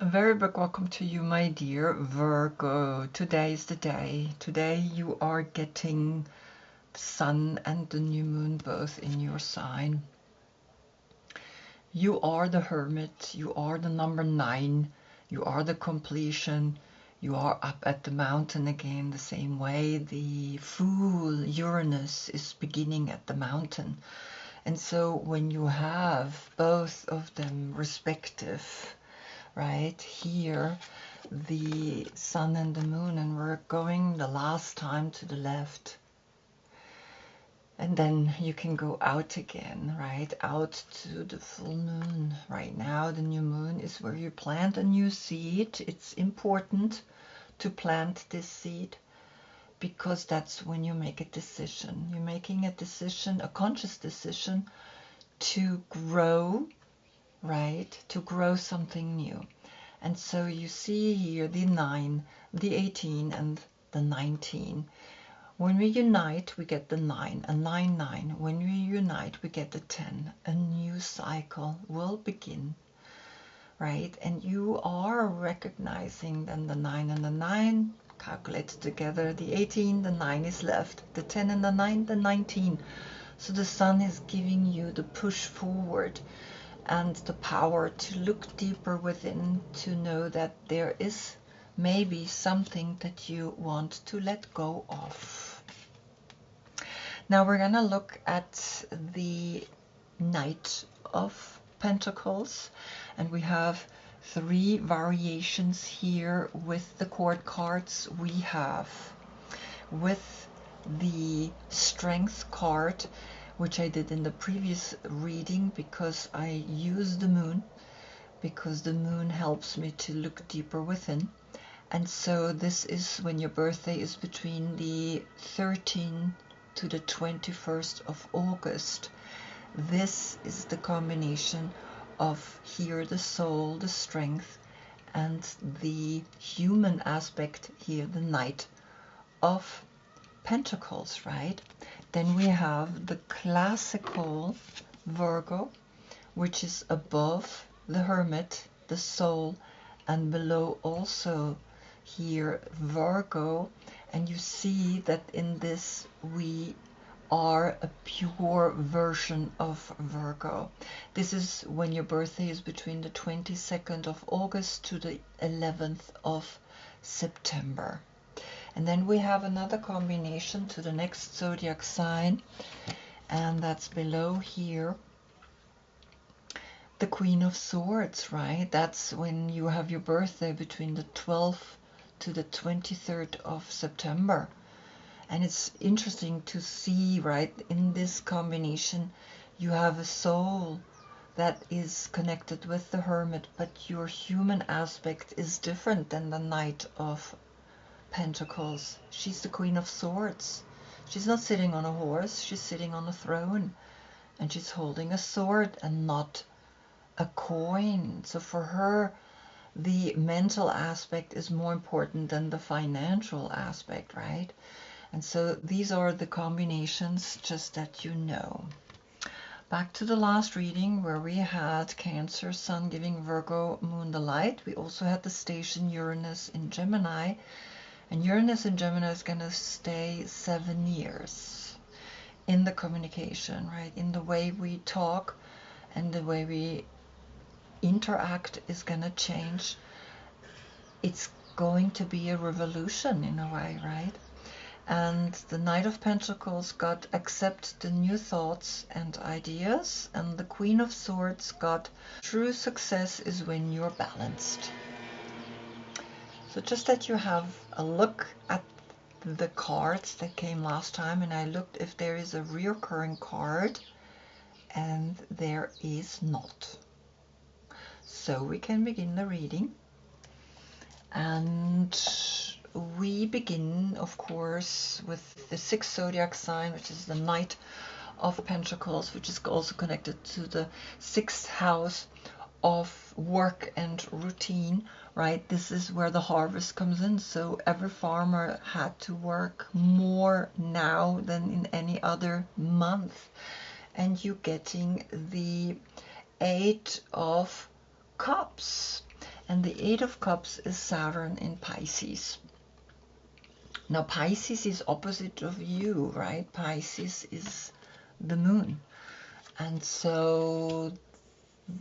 A very big welcome to you, my dear Virgo. Today is the day. Today you are getting the sun and the new moon both in your sign. You are the Hermit. You are the number 9. You are the completion. You are up at the mountain again the same way. The Fool Uranus is beginning at the mountain. And so when you have both of them respective, right here, the sun and the moon, and we're going the last time to the left, and then you can go out again, right, out to the full moon. Right now the new moon is where you plant a new seed. It's important to plant this seed because that's when you make a decision. You're making a decision, a conscious decision, to grow, right, to grow something new. And so you see here the 9, the 18, and the 19. When we unite, we get the 9, a 9, 9. When we unite, we get the 10. A new cycle will begin, right? And you are recognizing then the 9 and the 9, calculated together, the 18, the 9 is left, the 10 and the 9, the 19. So the sun is giving you the push forward and the power to look deeper within, to know that there is maybe something that you want to let go of. Now we're going to look at the Knight of Pentacles, and we have 3 variations here with the court cards. We have with the Strength card, which I did in the previous reading because I use the moon, because the moon helps me to look deeper within. And so this is when your birthday is between the 13th to the 21st of August. This is the combination of here the soul, the strength, and the human aspect here, the Knight of Pentacles, right? Then we have the classical Virgo, which is above the Hermit, the soul, and below also here Virgo. And you see that in this we are a pure version of Virgo. This is when your birthday is between the 22nd of August to the 11th of September. And then we have another combination to the next zodiac sign, and that's below here, the Queen of Swords, right? That's when you have your birthday between the 12th to the 23rd of September. And it's interesting to see, right, in this combination, you have a soul that is connected with the Hermit, but your human aspect is different than the Knight of Pentacles. She's the Queen of Swords. She's not sitting on a horse, she's sitting on a throne, and she's holding a sword and not a coin. So for her, the mental aspect is more important than the financial aspect, right? And so these are the combinations, just that you know. Back to the last reading where we had Cancer, Sun giving Virgo, Moon the light. We also had the station Uranus in Gemini. And Uranus in Gemini is going to stay 7 years in the communication, right? In the way we talk and the way we interact is going to change. It's going to be a revolution in a way, right? And the Knight of Pentacles got accept the new thoughts and ideas, and the Queen of Swords got true success is when you're balanced. So just that you have a look at the cards that came last time, and I looked if there is a reoccurring card, and there is not. So we can begin the reading. And we begin, of course, with the 6th zodiac sign, which is the Knight of Pentacles, which is also connected to the 6th house of work and routine, right? This is where the harvest comes in. So every farmer had to work more now than in any other month. And you're getting the 8 of Cups. And the Eight of Cups is Saturn in Pisces. Now Pisces is opposite of you, right? Pisces is the moon. And so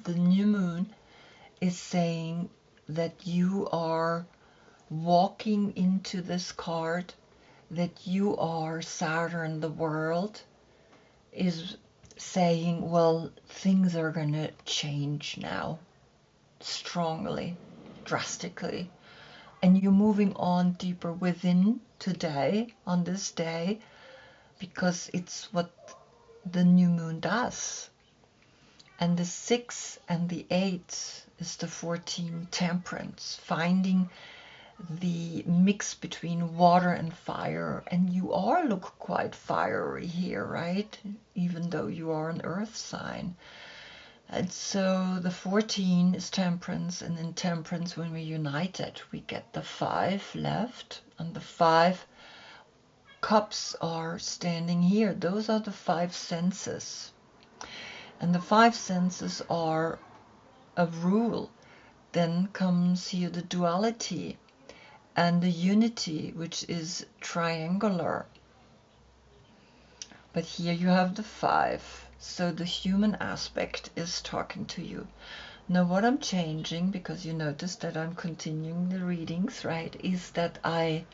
the new moon is saying that you are walking into this card, that you are Saturn, the world, is saying, well, things are going to change now, strongly, drastically. And you're moving on deeper within today, on this day, because it's what the new moon does. And the 6 and the 8 is the 14 temperance, finding the mix between water and fire. And you are look quite fiery here, right? Even though you are an earth sign. And so the 14 is temperance, and in temperance, when we unite it, we get the 5 left, and the 5 cups are standing here. Those are the 5 senses. And the 5 senses are a rule. Then comes here the duality and the unity, which is triangular. But here you have the 5. So the human aspect is talking to you. Now what I'm changing, because you notice that I'm continuing the readings, right, is that I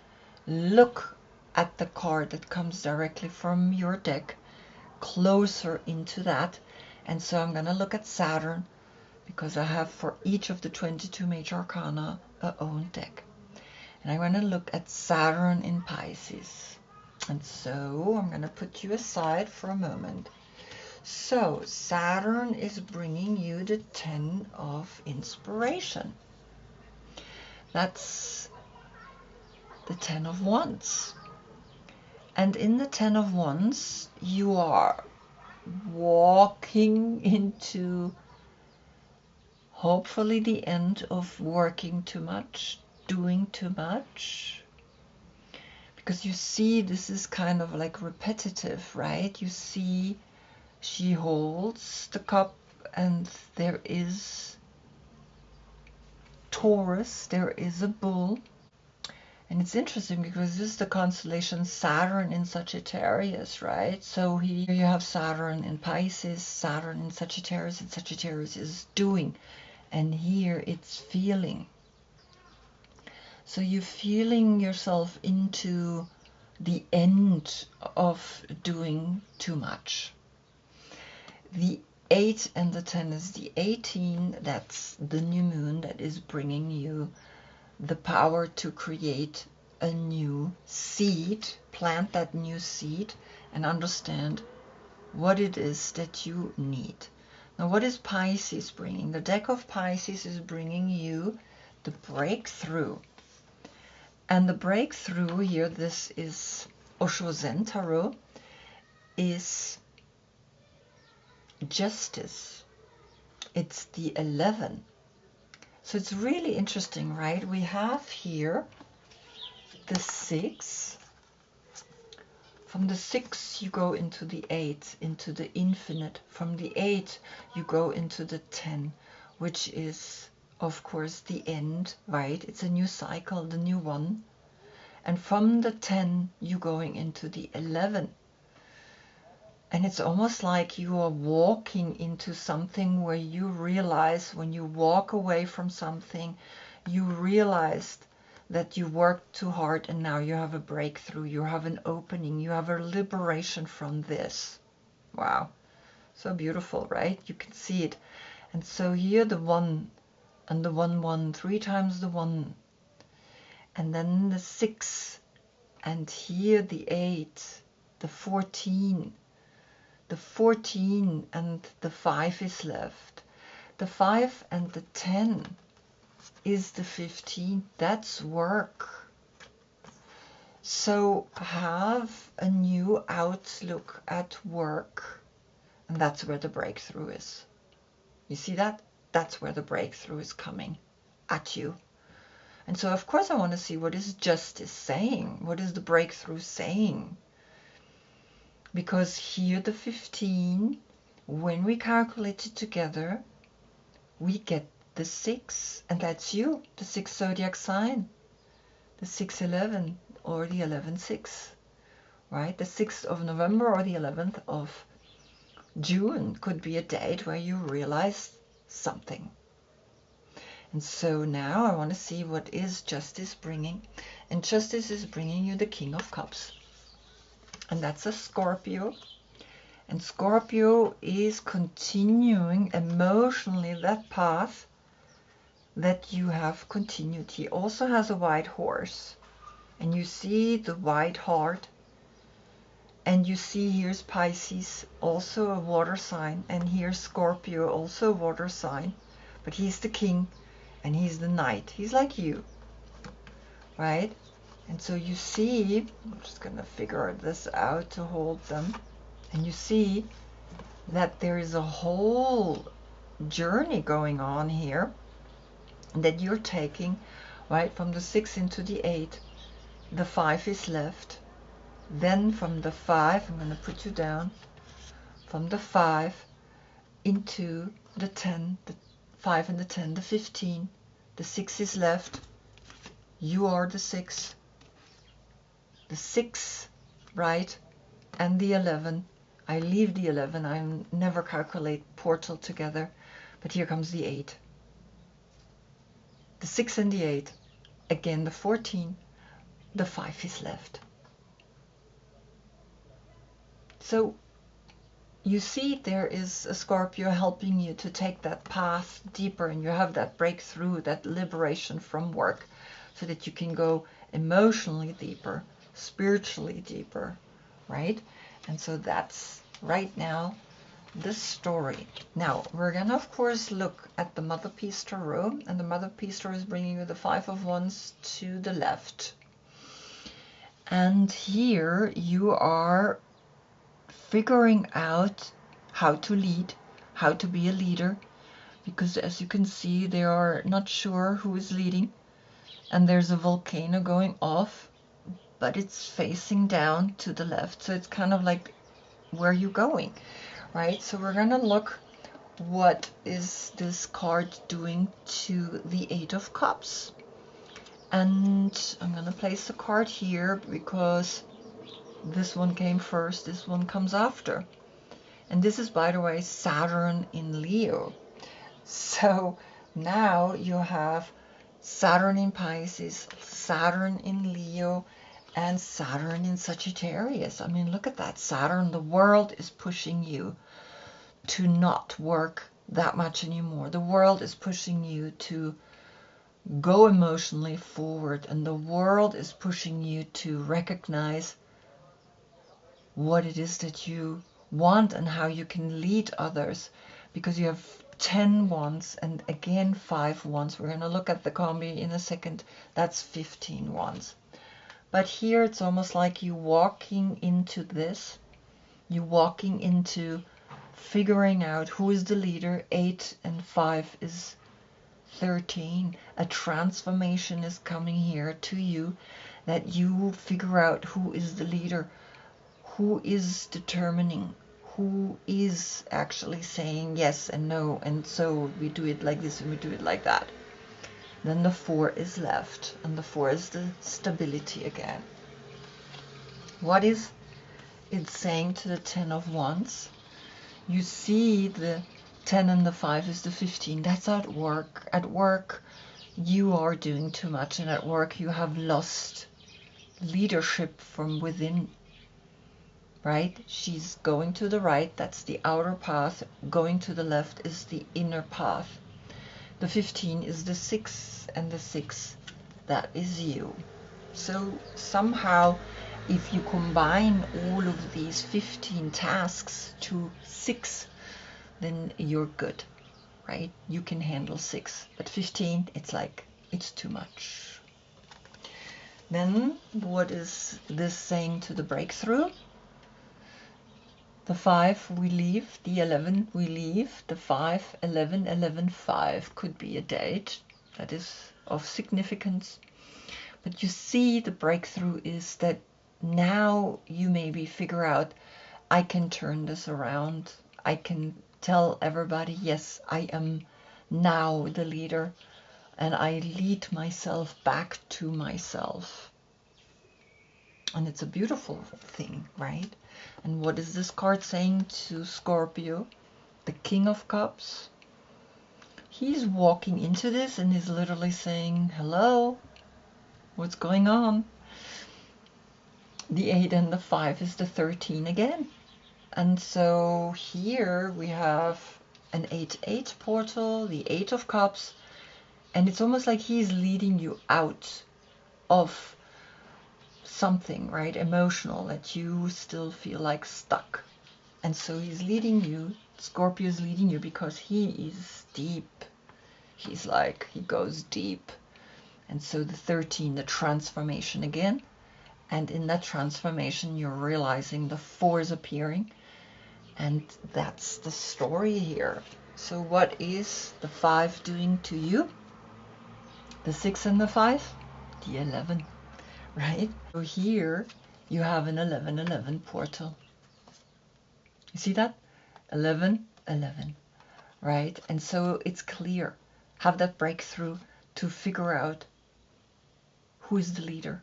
look at the card that comes directly from your deck, closer into that. And so I'm going to look at Saturn, because I have for each of the 22 major arcana a own deck. And I'm going to look at Saturn in Pisces. And so I'm going to put you aside for a moment. So Saturn is bringing you the 10 of inspiration. That's the 10 of wands. And in the 10 of wands, you are walking into hopefully the end of working too much, doing too much. Because you see, this is kind of like repetitive, right? You see, she holds the cup, and there is Taurus, there is a bull. And it's interesting because this is the constellation Saturn in Sagittarius, right? So here you have Saturn in Pisces, Saturn in Sagittarius, and Sagittarius is doing. And here it's feeling. So you're feeling yourself into the end of doing too much. The 8 and the 10 is the 18. That's the new moon that is bringing you the power to create a new seed, plant that new seed, and understand what it is that you need. Now, what is Pisces bringing? The deck of Pisces is bringing you the breakthrough. And the breakthrough here, this is Osho Zen Tarot, is justice. It's the 11. So it's really interesting, right? We have here the 6. From the 6, you go into the 8, into the infinite. From the 8, you go into the 10, which is, of course, the end, right? It's a new cycle, the new one. And from the 10, you're going into the 11. And it's almost like you are walking into something where you realize, when you walk away from something, you realized that you worked too hard, and now you have a breakthrough, you have an opening, you have a liberation from this. Wow. So beautiful, right? You can see it. And so here the 1 and the 1, 1, 3 times the 1. And then the 6. And here the 8, the 14. The 14 and the 5 is left. The 5 and the 10 is the 15. That's work. So have a new outlook at work. And that's where the breakthrough is. You see that? That's where the breakthrough is coming at you. And so, of course, I want to see, what is justice saying? What is the breakthrough saying? Because here the 15, when we calculate it together, we get the 6, and that's you, the 6 zodiac sign, the 6/11 or the 11/6, right? The 6th of November or the 11th of June could be a date where you realize something. And so now I want to see what is justice bringing. And justice is bringing you the King of Cups. And that's a Scorpio. And Scorpio is continuing emotionally that path that you have continued. He also has a white horse. And you see the white heart. And you see here's Pisces, also a water sign. And here's Scorpio, also a water sign. But he's the king and he's the knight. He's like you, right? And so you see, I'm just going to figure this out to hold them. And you see that there is a whole journey going on here that you're taking, right, from the 6 into the 8. The 5 is left. Then from the 5, I'm going to put you down, from the 5 into the 10, the 5 and the 10, the 15, the 6 is left. You are the 6. The 6, right, and the 11. I leave the 11. I never calculate portal together, but here comes the 8. The 6 and the 8. Again, the 14. The 5 is left. So you see there is a Scorpio helping you to take that path deeper, and you have that breakthrough, that liberation from work, so that you can go emotionally deeper, spiritually deeper, right? And so that's right now the story. Now we're gonna of course look at the Mother Piece Tarot, and the Mother Piece Tarot is bringing you the 5 of Wands to the left. And here you are figuring out how to lead, how to be a leader, because as you can see, they are not sure who is leading, and there's a volcano going off, but it's facing down to the left, so it's kind of like, where are you going, right? So we're gonna look what is this card doing to the 8 of Cups. And I'm gonna place the card here because this one came first, this one comes after. And this is, by the way, Saturn in Leo. So now you have Saturn in Pisces, Saturn in Leo, and Saturn in Sagittarius. I mean, look at that. Saturn, the world is pushing you to not work that much anymore. The world is pushing you to go emotionally forward, and the world is pushing you to recognize what it is that you want and how you can lead others, because you have 10 wands and again 5 wands. We're going to look at the combi in a second. That's 15 wands. But here it's almost like you walking into this, you walking into figuring out who is the leader. 8 and 5 is 13. A transformation is coming here to you, that you figure out who is the leader, who is determining, who is actually saying yes and no, and so we do it like this and we do it like that. Then the 4 is left, and the 4 is the stability again. What is it saying to the 10 of Wands? You see the 10 and the 5 is the 15. That's at work. At work, you are doing too much, and at work you have lost leadership from within, right? She's going to the right, that's the outer path. Going to the left is the inner path. The 15 is the 6, and the 6, that is you. So somehow, if you combine all of these 15 tasks to 6, then you're good, right? You can handle 6, but 15, it's like, it's too much. Then what is this saying to the breakthrough? The 5 we leave, the 11 we leave, the 5, 11, 11, 5 could be a date that is of significance. But you see, the breakthrough is that now you maybe figure out, I can turn this around. I can tell everybody, yes, I am now the leader, and I lead myself back to myself. And it's a beautiful thing, right? And what is this card saying to Scorpio? The King of Cups. He's walking into this and is literally saying, hello, what's going on? The 8 and the 5 is the 13 again. And so here we have an 8-8 portal, the 8 of Cups, and it's almost like he's leading you out of something, right? Emotional, that you still feel like stuck. And so he's leading you, Scorpio is leading you because he is deep. He's like, he goes deep. And so the 13, the transformation again. And in that transformation, you're realizing the 4 is appearing. And that's the story here. So what is the 5 doing to you? The 6 and the 5? The 11, right? So here you have an 11-11 portal. You see that? 11-11, right? And so it's clear. Have that breakthrough to figure out who is the leader,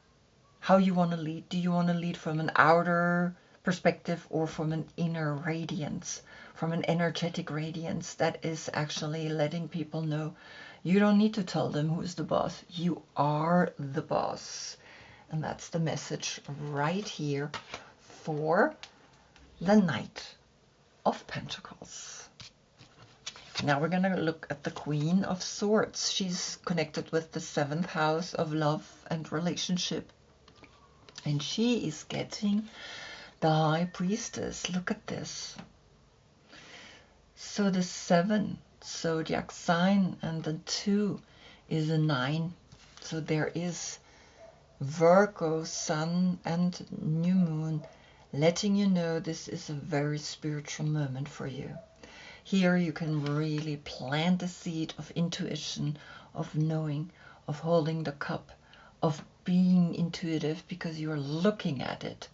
how you want to lead. Do you want to lead from an outer perspective or from an inner radiance, from an energetic radiance that is actually letting people know you don't need to tell them who's the boss. You are the boss. And that's the message right here for the Knight of Pentacles. Now we're going to look at the Queen of Swords. She's connected with the 7th house of love and relationship. And she is getting the High Priestess. Look at this. So the 7 Zodiac sign and the 2 is a 9. So there is Virgo, Sun and New Moon letting you know this is a very spiritual moment for you. Here you can really plant the seed of intuition, of knowing, of holding the cup, of being intuitive because you're looking at it.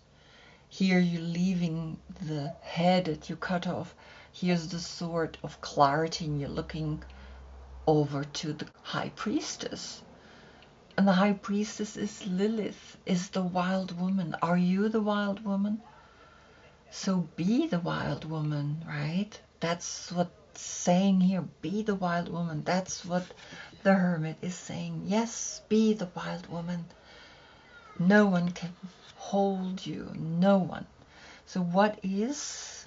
Here you're leaving the head that you cut off. Here's the sword of clarity and you're looking over to the High Priestess. And the High Priestess is Lilith, is the wild woman. Are you the wild woman? So be the wild woman, right? That's what's saying here. Be the wild woman. That's what the Hermit is saying. Yes, be the wild woman. No one can hold you. No one. So what is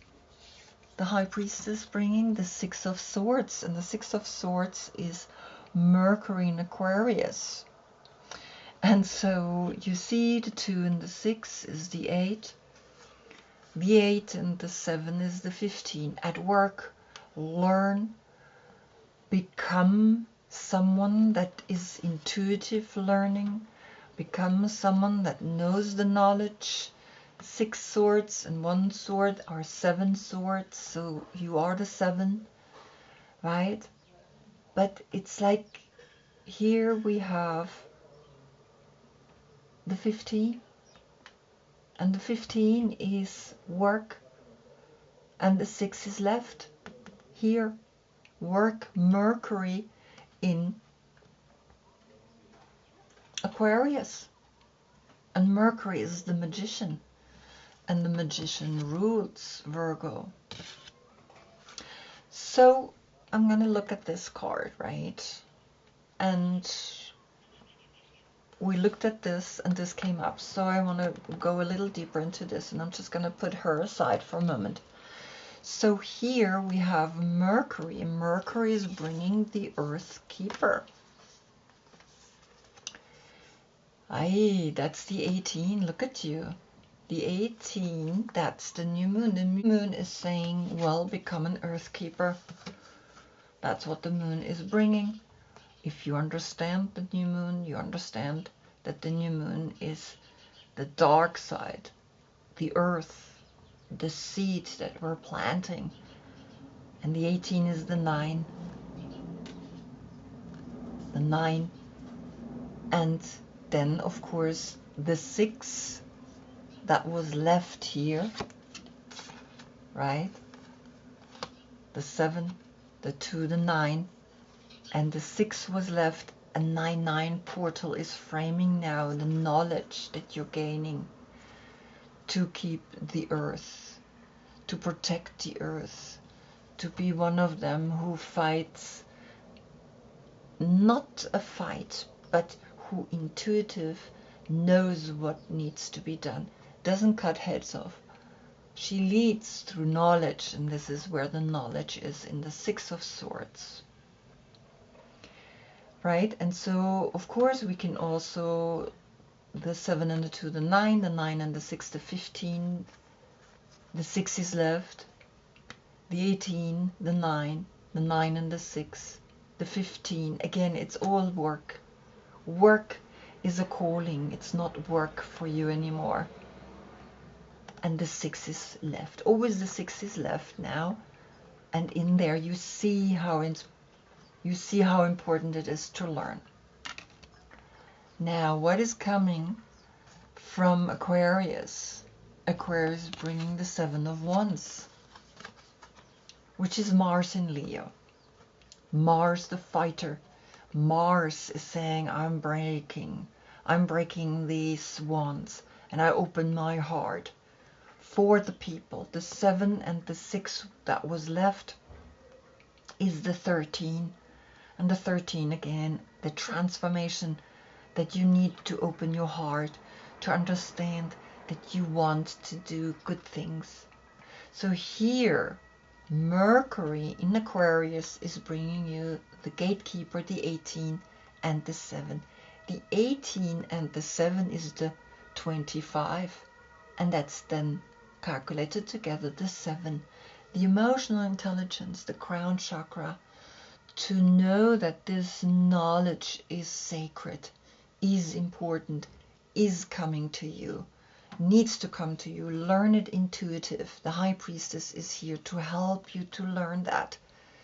the High Priestess bringing? The 6 of Swords. And the 6 of Swords is Mercury in Aquarius. And so you see the 2 and the 6 is the 8. The 8 and the 7 is the 15. At work, learn, become someone that is intuitive learning, become someone that knows the knowledge. 6 swords and 1 sword are 7 swords, so you are the 7, right? But it's like here we have the 15. And the 15 is work, and the 6 is left here. Work, Mercury in Aquarius. And Mercury is the magician, and the magician rules Virgo. So I'm going to look at this card, right? And we looked at this and this came up, so I want to go a little deeper into this, and I'm just going to put her aside for a moment. So here we have Mercury. Mercury is bringing the Earth Keeper. Aye, that's the 18. Look at you. The 18, that's the new moon. The moon is saying, well, become an Earth Keeper. That's what the moon is bringing. If you understand the new moon, you understand that the new moon is the dark side, the earth, the seed that we're planting. And the 18 is the 9. The 9. And then, of course, the 6 that was left here, right? The 7, the 2, the 9. and the 6 was left. A 9-9 portal is framing now the knowledge that you're gaining to keep the earth, to protect the earth, to be one of them who fights, not a fight, but who intuitive knows what needs to be done, doesn't cut heads off. She leads through knowledge, and this is where the knowledge is in the 6 of Swords. Right? And so, of course, we can also, the 7 and the 2, the 9, the 9 and the 6, the 15, the 6 is left, the 18, the 9 and the 6, the 15. Again, it's all work. Work is a calling. It's not work for you anymore. And the 6 is left. Always the 6 is left now. And in there you see how important it is to learn. Now, what is coming from Aquarius? Aquarius bringing the 7 of Wands, which is Mars in Leo. Mars the fighter. Mars is saying, I'm breaking these wands, and I open my heart for the people. The 7 and the 6 that was left is the 13. And the 13 again, the transformation that you need to open your heart to understand that you want to do good things. So here, Mercury in Aquarius is bringing you the gatekeeper, the 18 and the 7. The 18 and the 7 is the 25, and that's then calculated together, the 7. The emotional intelligence, the crown chakra, to know that this knowledge is sacred, is important, is coming to you, needs to come to you. Learn it intuitive. The High Priestess is here to help you to learn that.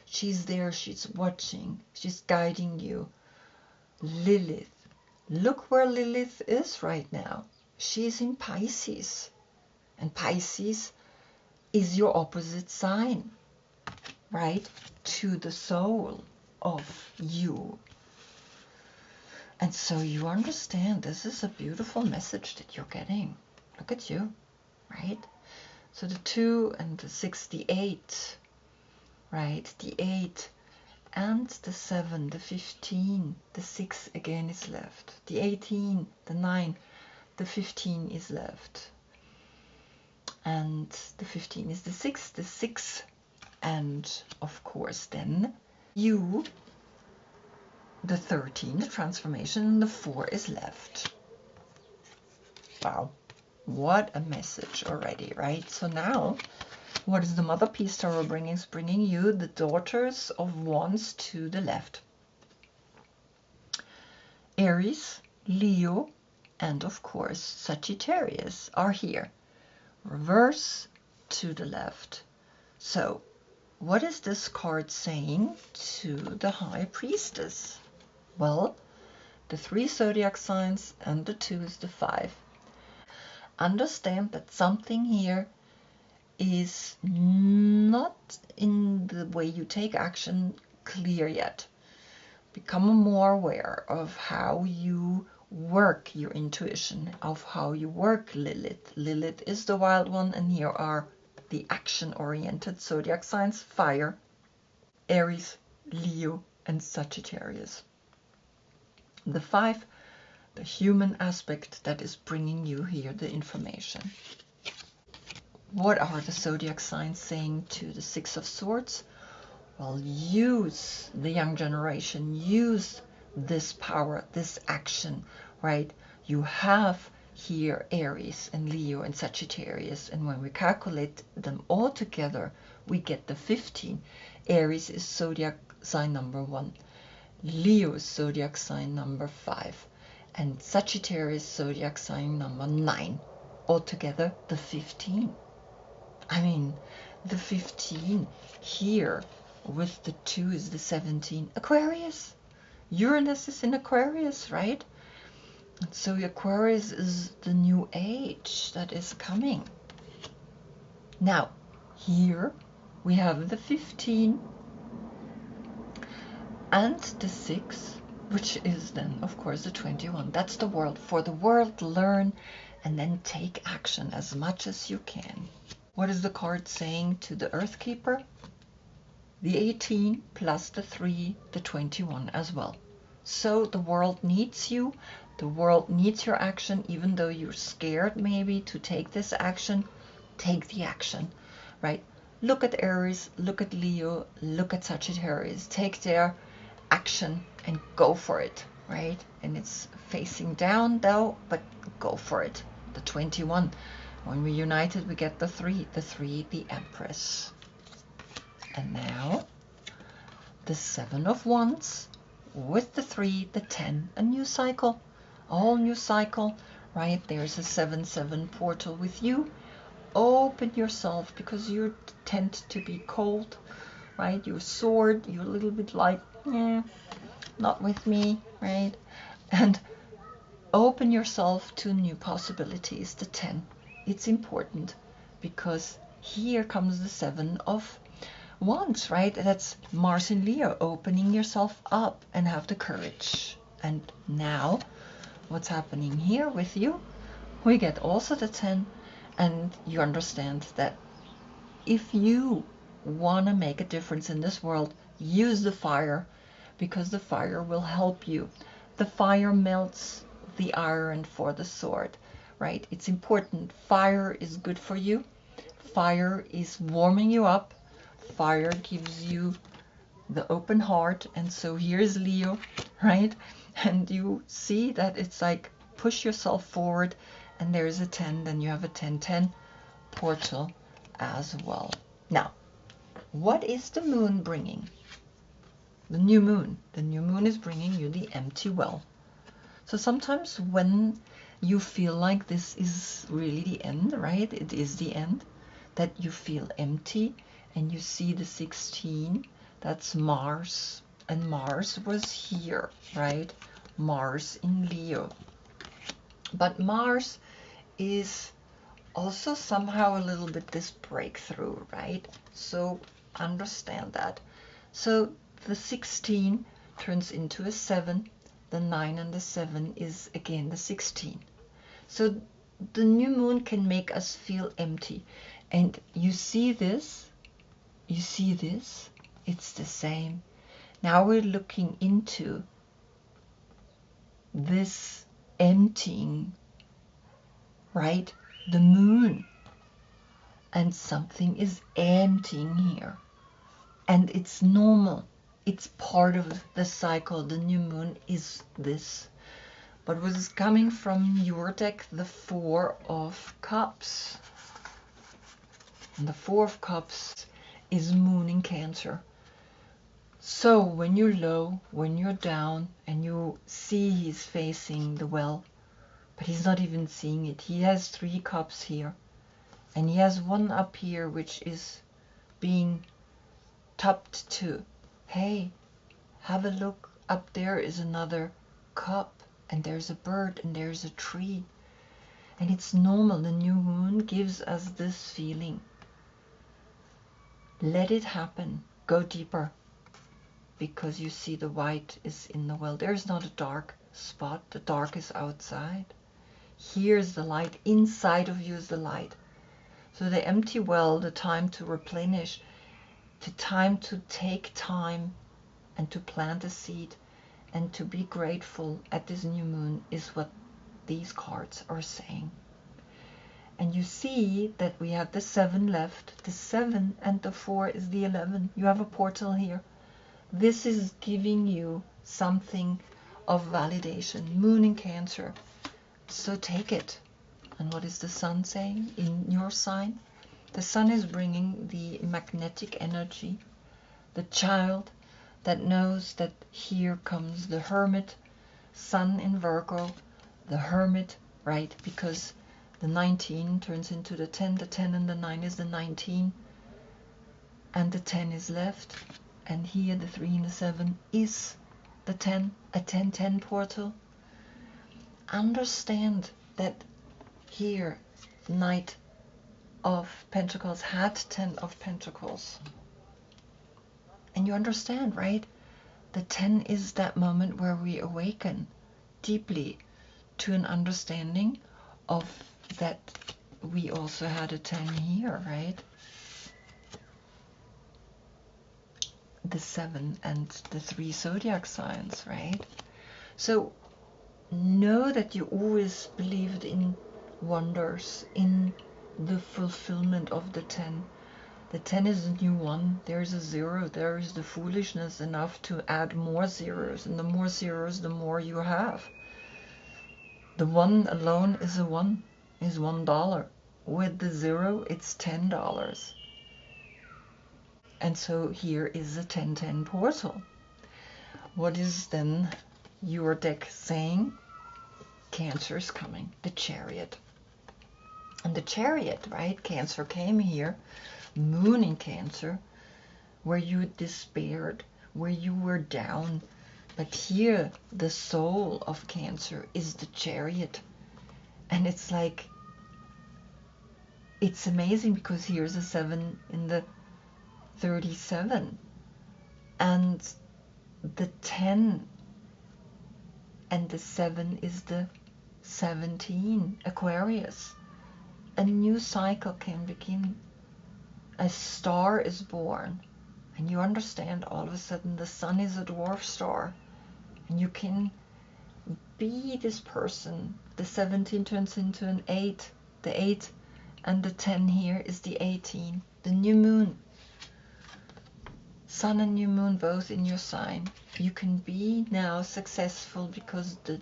She's there, she's watching, she's guiding you. Lilith. Look where Lilith is right now. She's in Pisces. And Pisces is your opposite sign, right? To the soul of you. And so you understand this is a beautiful message that you're getting. Look at you, right? So the 2 and the 6, the 8, right? The 8 and the 7, the 15, the 6 again is left. The 18, the 9, the 15 is left. And the 15 is the 6, and of course then you, the 13, the transformation, and the 4 is left. Wow, what a message already, right? So now, what is the Mother Peace Tarot bringing? It's bringing you the Daughters of Wands to the left. Aries, Leo, and of course Sagittarius are here. Reverse to the left. So, what is this card saying to the High Priestess? Well, the 3 zodiac signs and the 2 is the 5. Understand that something here is not in the way you take action clear yet. Become more aware of how you work your intuition, of how you work Lilith. Lilith is the wild one, and here are the action-oriented zodiac signs: fire, Aries, Leo, and Sagittarius. The 5, the human aspect that is bringing you here the information. What are the zodiac signs saying to the 6 of Swords? Well, use the young generation, use this power, this action, right? You have here Aries and Leo and Sagittarius, and when we calculate them all together, we get the 15. Aries is zodiac sign number 1, Leo is zodiac sign number 5, and Sagittarius zodiac sign number 9. Altogether, the 15. I mean, the 15 here with the 2 is the 17. Aquarius. Uranus is in Aquarius, right? And so Aquarius is the new age that is coming. Now, here we have the 15. and the 6, which is then, of course, the 21. That's the world. For the world, learn and then take action as much as you can. What is the card saying to the Earth Keeper? The 18 plus the 3, the 21 as well. So the world needs you. The world needs your action, even though you're scared maybe to take this action. Take the action, right? Look at Aries, look at Leo, look at Sagittarius. Take their action and go for it, right? And it's facing down though, but go for it. The 21. When we united, we get the 3. The 3, the Empress. And now the 7 of Wands with the 3, the 10, a new cycle, a whole new cycle, right? There's a 7-7 portal with you. Open yourself, because you tend to be cold, right? You're sword, you're a little bit like, yeah, not with me, right? And open yourself to new possibilities. The 10, it's important, because here comes the 7 of Wands, right? That's Mars in Leo, opening yourself up and have the courage. And now what's happening here with you? We get also the 10, and you understand that if you want to make a difference in this world, use the fire, because the fire will help you. The fire melts the iron for the sword, right? It's important. Fire is good for you. Fire is warming you up. Fire gives you the open heart. And so here's Leo, right? And you see that it's like push yourself forward, and there's a 10, then you have a 10-10 portal as well. Now, what is the moon bringing? The new moon. The new moon is bringing you the empty well. So sometimes when you feel like this is really the end, right? It is the end, that you feel empty, and you see the 16, that's Mars, and Mars was here, right? Mars in Leo. But Mars is also somehow a little bit this breakthrough, right? So understand that. So the 16 turns into a 7, the 9 and the 7 is again the 16. So the new moon can make us feel empty. And you see this, it's the same. Now we're looking into this emptying, right? The moon, and something is emptying here, and it's normal. It's part of the cycle. The new moon is this. But what is coming from your deck? The 4 of Cups. And the 4 of Cups is moon in Cancer. So when you're low, when you're down, and you see he's facing the well, but he's not even seeing it. He has 3 cups here, and he has 1 up here which is being topped to. Hey, have a look. Up there is another cup, and there's a bird, and there's a tree. And it's normal. The new moon gives us this feeling. Let it happen. Go deeper, because you see the white is in the well. There's not a dark spot. The dark is outside. Here's the light. Inside of you is the light. So the empty well, the time to replenish, the time to take time and to plant a seed and to be grateful at this new moon is what these cards are saying. And you see that we have the 7 left. The 7 and the 4 is the 11. You have a portal here. This is giving you something of validation. Moon in Cancer. So take it. And what is the sun saying in your sign? The sun is bringing the magnetic energy, the child that knows that here comes the Hermit, sun in Virgo, the Hermit, right? Because the 19 turns into the 10 and the 9 is the 19, and the 10 is left, and here the 3 and the 7 is the 10, a 10-10 portal. Understand that here, Knight of Pentacles had 10 of Pentacles. And you understand, right? The 10 is that moment where we awaken deeply to an understanding of that we also had a 10 here, right? The 7 and the 3 zodiac signs, right? So know that you always believed in wonders, in the fulfillment of the 10. The 10 is a new 1. There is a 0. There is the foolishness enough to add more zeros. And the more zeros, the more you have. The 1 alone is a 1, is $1. With the 0, it's $10. And so here is a 1010 portal. What is then your deck saying? Cancer is coming. The Chariot. And the Chariot, right? Cancer came here. Moon in Cancer, where you despaired, where you were down. But here, the soul of Cancer is the Chariot. And it's like, it's amazing because here's a 7 in the 37. And the 10 and the 7 is the 17, Aquarius. A new cycle can begin. A star is born, and you understand all of a sudden the sun is a dwarf star, and you can be this person. The 17 turns into an 8, the 8, and the 10 here is the 18, the new moon. Sun and new moon both in your sign. You can be now successful because the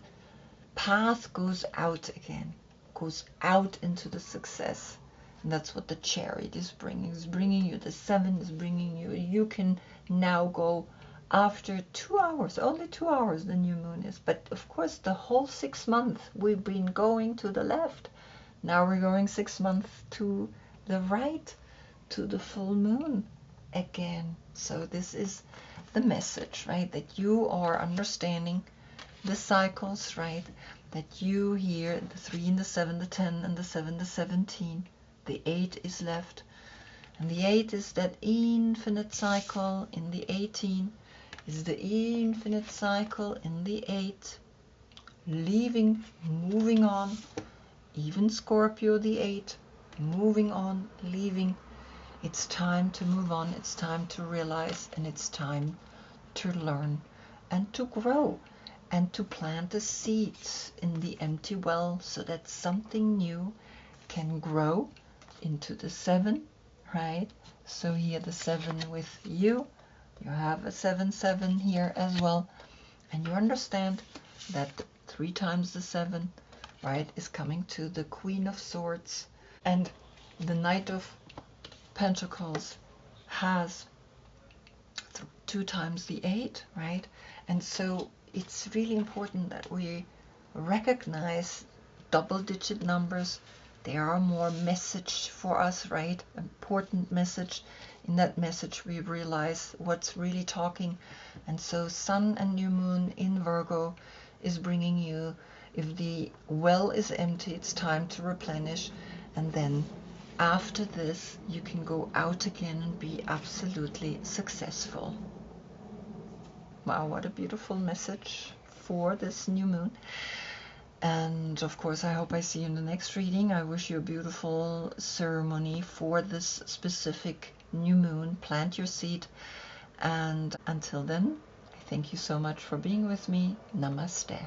path goes out again, goes out into the success. And that's what the Chariot is bringing. It's bringing you, the 7 is bringing you. You can now go after 2 hours, only 2 hours the new moon is. But of course, the whole 6 months we've been going to the left. Now we're going 6 months to the right, to the full moon again. So this is the message, right? That you are understanding the cycles, right? That you here, the 3 and the 7, the 10 and the 7, the 17, the 8 is left. And the 8 is that infinite cycle in the 18, is the infinite cycle in the 8. Leaving, moving on. Even Scorpio, the 8, moving on, leaving. It's time to move on. It's time to realize, and it's time to learn and to grow and to plant the seeds in the empty well so that something new can grow into the 7, right? So here the 7 with you. You have a 7-7 here as well. And you understand that 3 times the 7, right, is coming to the Queen of Swords. And the Knight of Pentacles has 2 times the 8, right? And so it's really important that we recognize double-digit numbers. They are more message for us, right? Important message. In that message we realize what's really talking. And so Sun and New Moon in Virgo is bringing you, if the well is empty, it's time to replenish. And then after this you can go out again and be absolutely successful. Wow, what a beautiful message for this new moon. And of course, I hope I see you in the next reading. I wish you a beautiful ceremony for this specific new moon. Plant your seed. And until then, I thank you so much for being with me. Namaste.